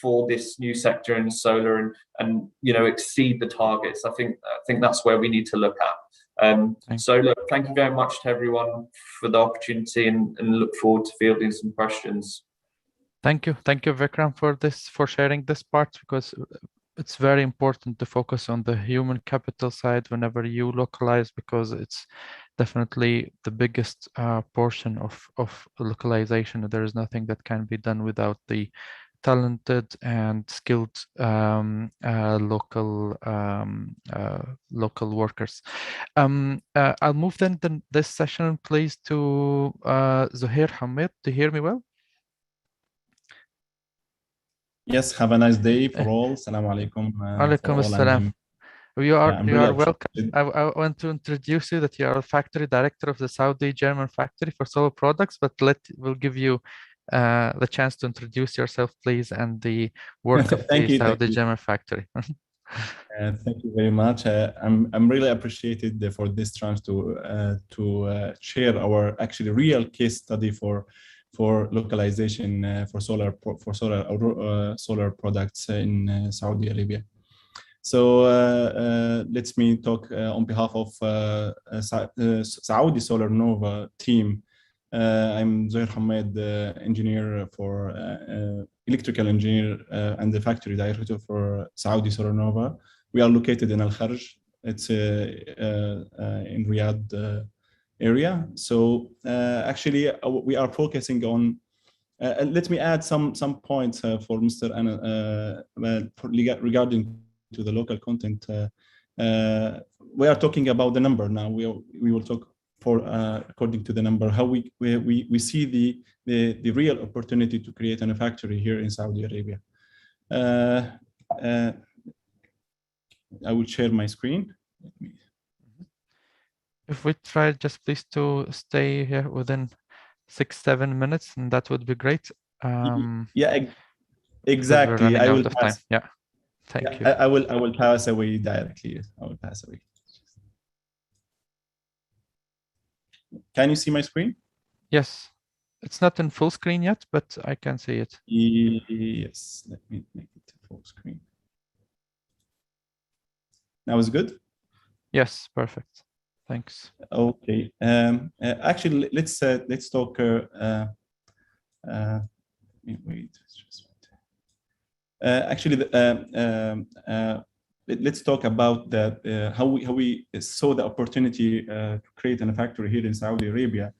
for this new sector in solar and you know, exceed the targets. I think that's where we need to look at. So look, thank you very much to everyone for the opportunity, and look forward to fielding some questions. Thank you, Vikram, for sharing this part, because it's very important to focus on the human capital side whenever you localize, because it's definitely the biggest portion of localization. There is nothing that can be done without the talented and skilled local workers. I'll move then this session, please, to Zuhair Hamid. Do you hear me well? Yes, have a nice day for all. Assalamu alaikum. Alaikum assalam. You are welcome. I want to introduce you that you are a factory director of the Saudi German factory for solar products, but we'll give you the chance to introduce yourself, please, and the work of the Saudi German factory. Thank you very much. I'm really appreciated for this chance to share our actually real case study for localization for solar products in Saudi Arabia. So let me talk on behalf of Saudi Solar Nova team. I'm Zohir Hamad, engineer for electrical engineer and the factory director for Saudi Solar Nova. We are located in Al Kharj. It's in Riyadh area. So actually, we are focusing on. Let me add some points for Mr. Regarding to the local content. We are talking about the number now. We will talk for according to the number how we see the real opportunity to create a factory here in Saudi Arabia. I will share my screen. If we try just please to stay here within 6-7 minutes, and that would be great. Yeah, Because we're exactly. running I out will of pass. time. Yeah, thank you. I will pass away directly. I will pass away. Can you see my screen? Yes, it's not in full screen yet, but I can see it. Yes, let me make it full screen. Now is good? Yes, perfect. Thanks. Okay. Actually, let's talk. Wait. Actually, let's talk about that. How we saw the opportunity to create a factory here in Saudi Arabia.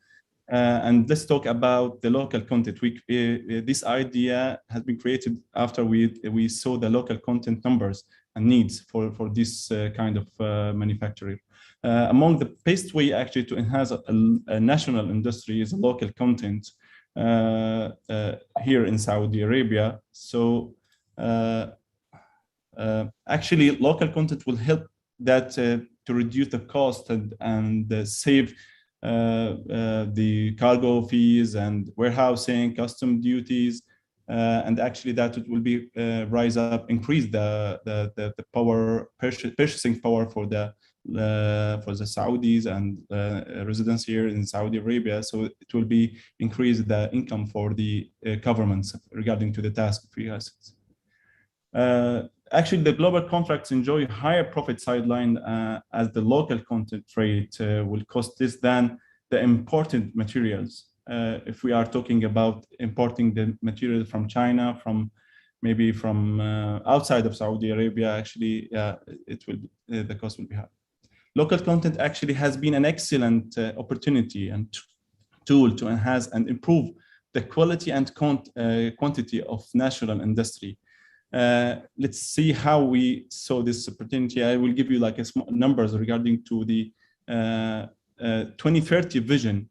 And let's talk about the local content. This idea has been created after we saw the local content numbers and needs for this kind of manufacturing. Among the best way actually to enhance a national industry is local content here in Saudi Arabia. So actually, local content will help that to reduce the cost and save the cargo fees and warehousing, custom duties, and actually that it will be increase the purchasing power for the Saudis and residents here in Saudi Arabia. So it will be increase the income for the governments regarding to the task free assets. Actually, the global contracts enjoy higher profit sideline as the local content rate will cost less than the imported materials. If we are talking about importing the material from China, maybe from outside of Saudi Arabia, actually, the cost will be high. Local content actually has been an excellent opportunity and tool to enhance and improve the quality and quantity of national industry. Let's see how we saw this opportunity. I will give you like a small numbers regarding to the 2030 vision.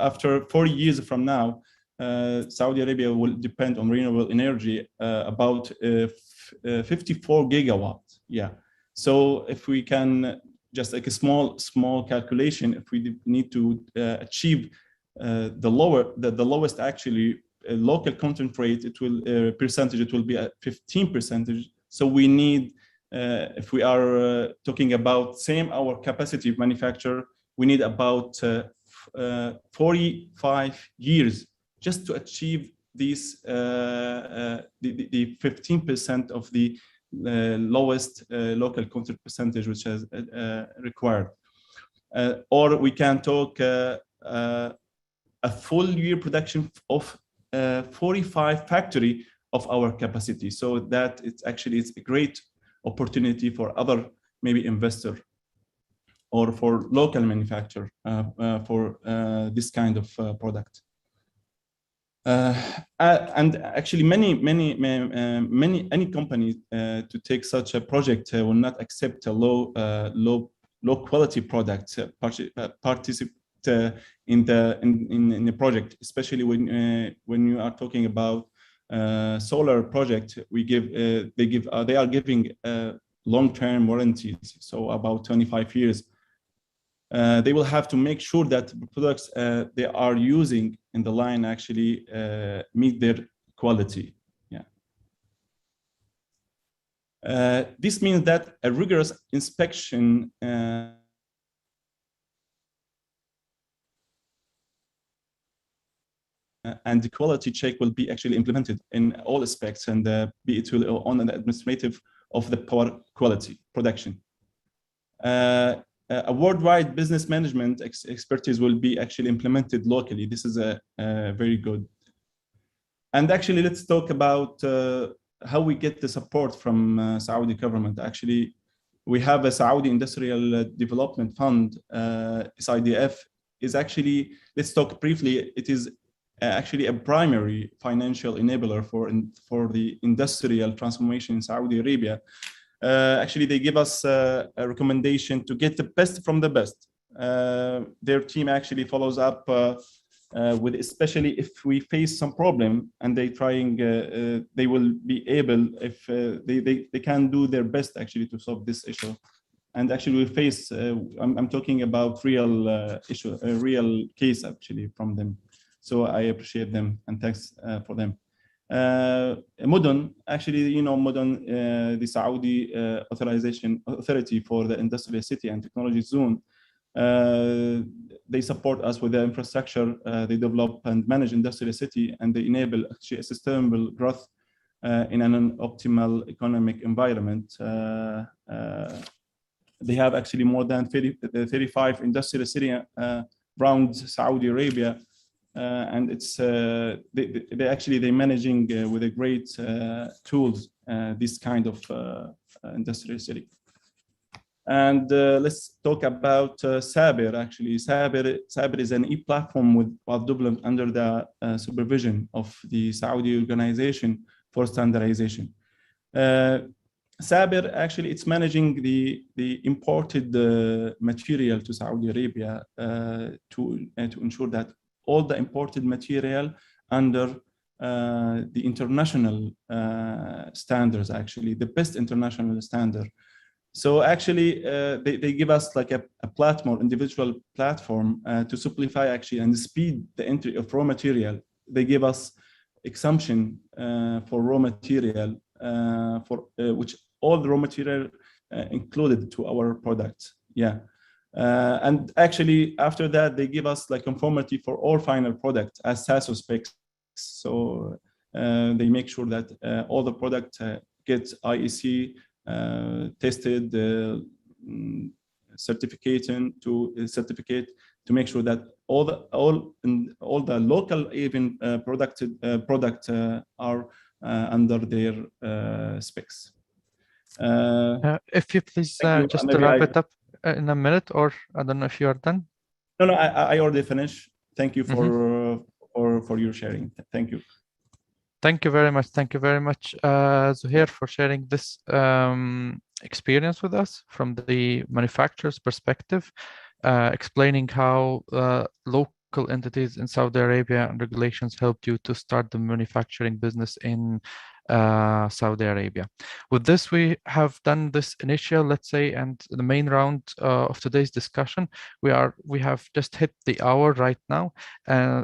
After 40 years from now, Saudi Arabia will depend on renewable energy about 54 gigawatts. Yeah. So if we can just like a small calculation, if we need to achieve the lowest actually local content rate, it will be at 15%. So we need, if we are talking about same our capacity of manufacture, we need about 45 years just to achieve these the 15% of the lowest local content percentage which is required. Or we can talk a full year production of 45 factory of our capacity. So that it's a great opportunity for other maybe investor or for local manufacturer for this kind of product. And actually any company to take such a project will not accept a low quality product participate in the project, especially when you are talking about solar project. They are giving long-term warranties, so about 25 years. They will have to make sure that the products they are using in the line actually meet their quality. Yeah. This means that a rigorous inspection and the quality check will be actually implemented in all aspects, and be it will on an administrative of the power quality production. A worldwide business management expertise will be actually implemented locally. This is a very good. And actually, let's talk about how we get the support from Saudi government. Actually, we have a Saudi Industrial Development Fund, SIDF, is actually, let's talk briefly, it is actually a primary financial enabler for the industrial transformation in Saudi Arabia. Actually, they give us a recommendation to get the best from the best. Their team actually follows up with, especially if we face some problem, and they trying, they will be able, if they can do their best actually to solve this issue. And actually, we face, I'm talking about real issue, a real case actually from them. So I appreciate them and thanks for them. Mudun, actually, you know, Mudun, the Saudi authorization authority for the industrial city and technology zone, they support us with the infrastructure. They develop and manage industrial city, and they enable actually a sustainable growth in an optimal economic environment. They have actually more than 35 industrial city around Saudi Arabia. And it's they're managing with a great tools this kind of industrial city. And let's talk about Sabir. Actually, Sabir is an e-platform with developed under the supervision of the Saudi Organization for Standardization. Sabir, actually, it's managing the imported material to Saudi Arabia to ensure that all the imported material under the international standards, actually, the best international standard. So actually, they give us like a platform, individual platform to simplify actually and speed the entry of raw material. They give us exemption for raw material, for which all the raw material included to our product. Yeah. And actually, after that, they give us like conformity for all final products as SASO specs. So they make sure that all the product gets IEC tested, certificate to make sure that all the local even product are under their specs. If you please just wrap it up in a minute, or I don't know if you are done. No, I already finished. Thank you for your sharing. Thank you. Thank you very much. Thank you very much, Zuhair, for sharing this experience with us from the manufacturer's perspective, explaining how local entities in Saudi Arabia and regulations helped you to start the manufacturing business in Saudi Arabia. With this, we have done this initial, let's say, and the main round of today's discussion. We have just hit the hour right now.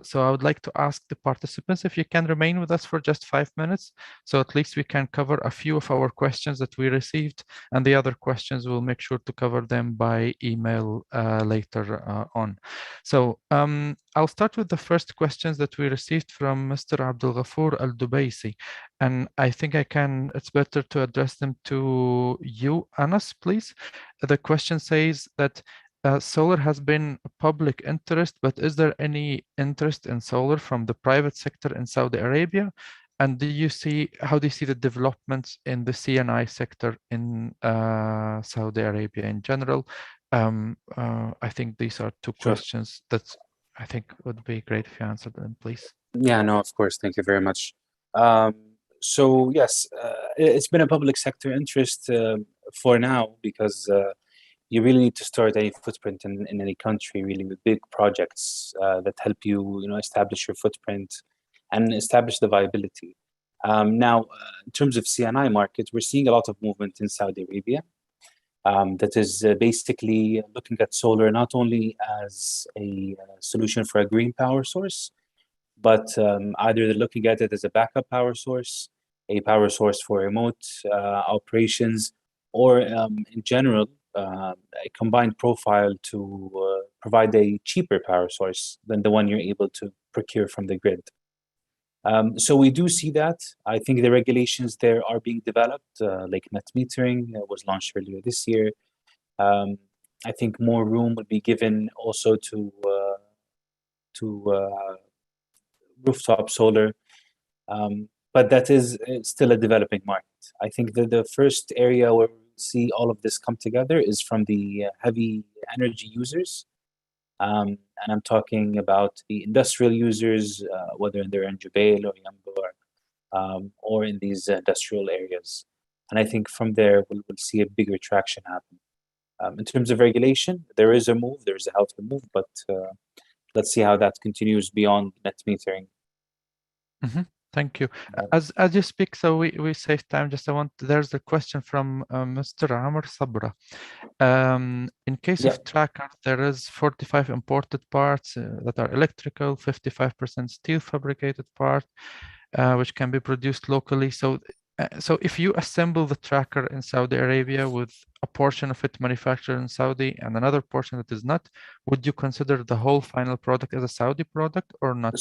So I would like to ask the participants if you can remain with us for just 5 minutes. So at least we can cover a few of our questions that we received, and the other questions we'll make sure to cover them by email later on. So I'll start with the first questions that we received from Mr. Abdul Ghafoor Al-Dubaisi. And I think it's better to address them to you, Anas, please. The question says that solar has been a public interest, but is there any interest in solar from the private sector in Saudi Arabia? And how do you see the developments in the CNI sector in Saudi Arabia in general? I think these are two questions that I think would be great if you answered them, please. Yeah, no, of course. Thank you very much. So yes, it's been a public sector interest for now, because you really need to start any footprint in any country, really, with big projects that help you, establish your footprint and establish the viability. Now, in terms of CNI markets, we're seeing a lot of movement in Saudi Arabia. That is basically looking at solar not only as a solution for a green power source, but either they're looking at it as a backup power source, a power source for remote operations, or in general, a combined profile to provide a cheaper power source than the one you're able to procure from the grid. So we do see that. I think the regulations there are being developed, like net metering was launched earlier this year. I think more room will be given also to rooftop solar, but that is still a developing market. I think that the first area where we see all of this come together is from the heavy energy users. And I'm talking about the industrial users, whether they're in Jubail or Yanbu or in these industrial areas. And I think from there, we'll see a bigger traction happen. In terms of regulation, there is a move, there's a healthy move, but let's see how that continues beyond net metering. Thank you. As you speak, so we save time. There's a question from Mr. Amr Sabra. In case of tracker, there is 45 imported parts that are electrical, 55% steel fabricated part, which can be produced locally. So if you assemble the tracker in Saudi Arabia with a portion of it manufactured in Saudi and another portion that is not, would you consider the whole final product as a Saudi product or not?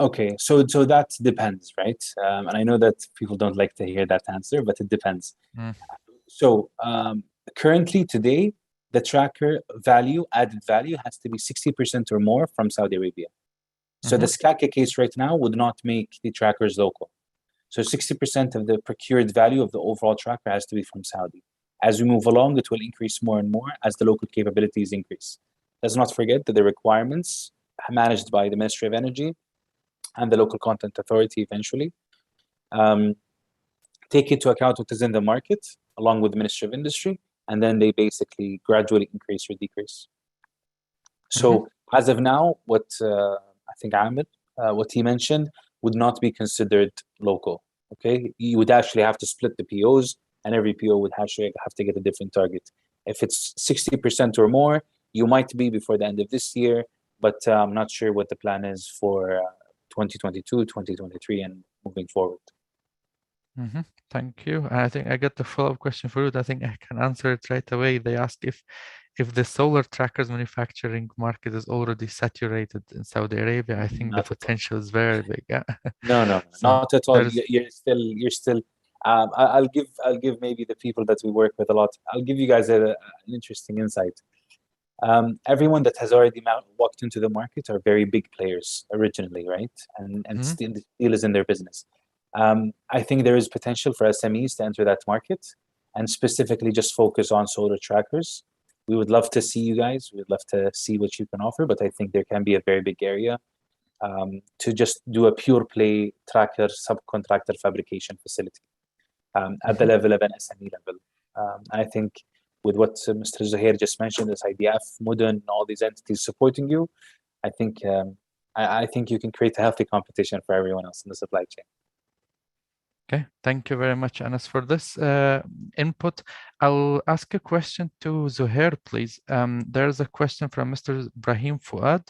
Okay, so that depends, right? And I know that people don't like to hear that answer, but it depends. So currently today, the tracker added value has to be 60% or more from Saudi Arabia. So the SCACA case right now would not make the trackers local. So 60% of the procured value of the overall tracker has to be from Saudi. As we move along, it will increase more and more as the local capabilities increase. Let's not forget that the requirements managed by the Ministry of Energy and the local content authority eventually take into account what is in the market along with the Ministry of Industry, and then they basically gradually increase or decrease. So as of now, what I think Amir, what he mentioned would not be considered local. Okay, you would actually have to split the POs, and every PO would actually have to get a different target. If it's 60% or more, you might be before the end of this year, but I'm not sure what the plan is for 2022, 2023, and moving forward. Thank you. I think I got the follow-up question for you. I think I can answer it right away. They ask if the solar trackers manufacturing market is already saturated in Saudi Arabia. I think the potential is very big. No, So not at all. You're still. I'll give maybe the people that we work with a lot. I'll give you guys an interesting insight. Everyone that has already walked into the market are very big players originally, right? And steel is in their business. I think there is potential for SMEs to enter that market and specifically just focus on solar trackers. We would love to see you guys. We'd love to see what you can offer, but I think there can be a very big area to just do a pure play tracker subcontractor fabrication facility at the level of an SME level. I think with what Mr. Zuhair just mentioned, this IDF, Mudun, all these entities supporting you, I think you can create a healthy competition for everyone else in the supply chain. Okay, thank you very much, Anas, for this input. I'll ask a question to Zuhair, please. There's a question from Mr. Brahim Fuad.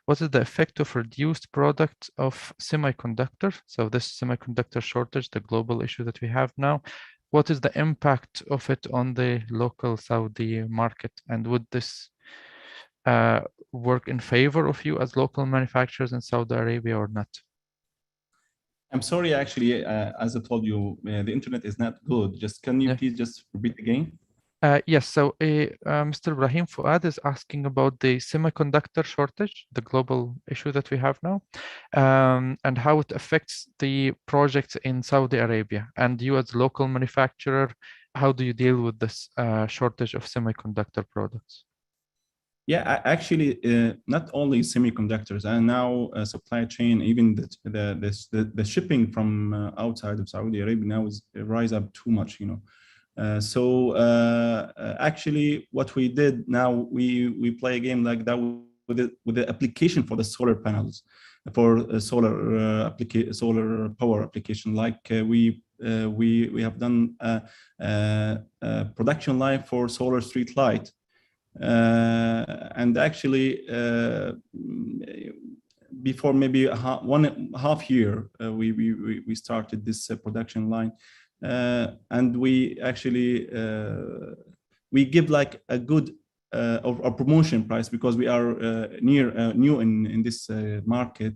What is the effect of reduced product of semiconductor? So this semiconductor shortage, the global issue that we have now, what is the impact of it on the local Saudi market? And would this work in favor of you as local manufacturers in Saudi Arabia or not? I'm sorry, actually, as I told you, the internet is not good. Can you please just repeat again? Yes, so Mr. Brahim Fuad is asking about the semiconductor shortage, the global issue that we have now, and how it affects the projects in Saudi Arabia. And you as a local manufacturer, how do you deal with this shortage of semiconductor products? Yeah, actually, not only semiconductors, and now supply chain, even the shipping from outside of Saudi Arabia now is rise up too much, you know. Actually, what we did now, we play a game like that with the application for the solar panels, for solar power application. Like we have done a production line for solar street light. And actually, before maybe one and a half year, we started this production line, and we actually we give like a good a promotion price because we are new in this market,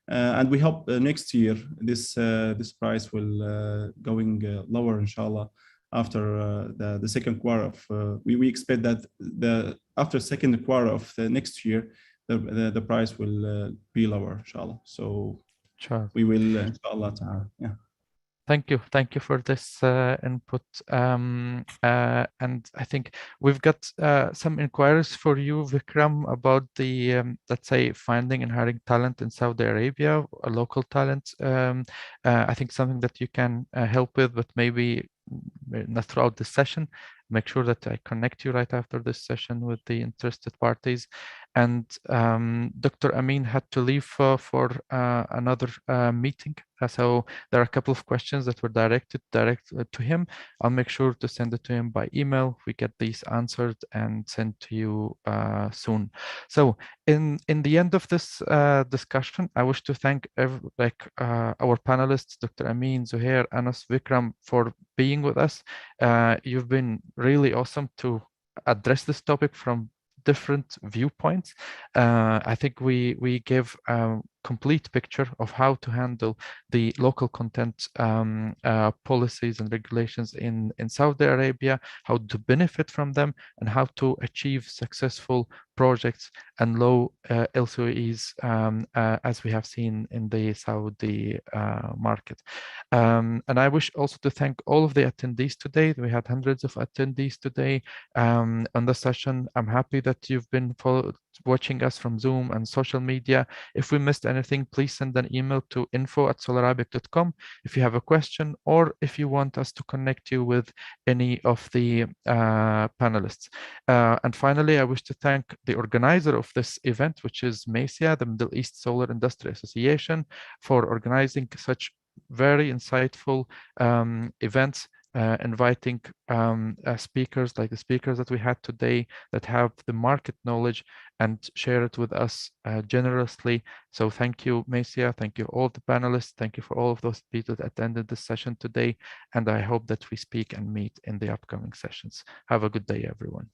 and we hope next year this price will going lower, inshallah. After the second quarter of we expect that after second quarter of the next year the price will be lower, inshallah. So Sure. we will, inshallah ta'ala. Yeah. Thank you for this input. And I think we've got some inquiries for you, Vikram, about the, let's say, finding and hiring talent in Saudi Arabia, a local talent. I think something that you can help with, but maybe not throughout the session. Make sure that I connect you right after this session with the interested parties. And Dr. Amin had to leave for another meeting. So there are a couple of questions that were directed to him. I'll make sure to send it to him by email. We get these answered and sent to you soon. So in the end of this discussion, I wish to thank our panelists, Dr. Amin, Zuhair, Anas, Vikram, for being with us. You've been really awesome to address this topic from different viewpoints. I think we gave a complete picture of how to handle the local content policies and regulations in Saudi Arabia, how to benefit from them, and how to achieve successful projects and low LCOEs as we have seen in the Saudi market. And I wish also to thank all of the attendees today. We had hundreds of attendees today on the session. I'm happy that you've been watching us from Zoom and social media. If we missed anything, please send an email to info@solararabic.com if you have a question, or if you want us to connect you with any of the panelists. And finally, I wish to thank the organizer of this event, which is MESIA, the Middle East Solar Industry Association, for organizing such very insightful events, inviting speakers like the speakers that we had today that have the market knowledge and share it with us generously. So thank you, MESIA. Thank you all the panelists. Thank you for all of those people that attended this session today. And I hope that we speak and meet in the upcoming sessions. Have a good day, everyone.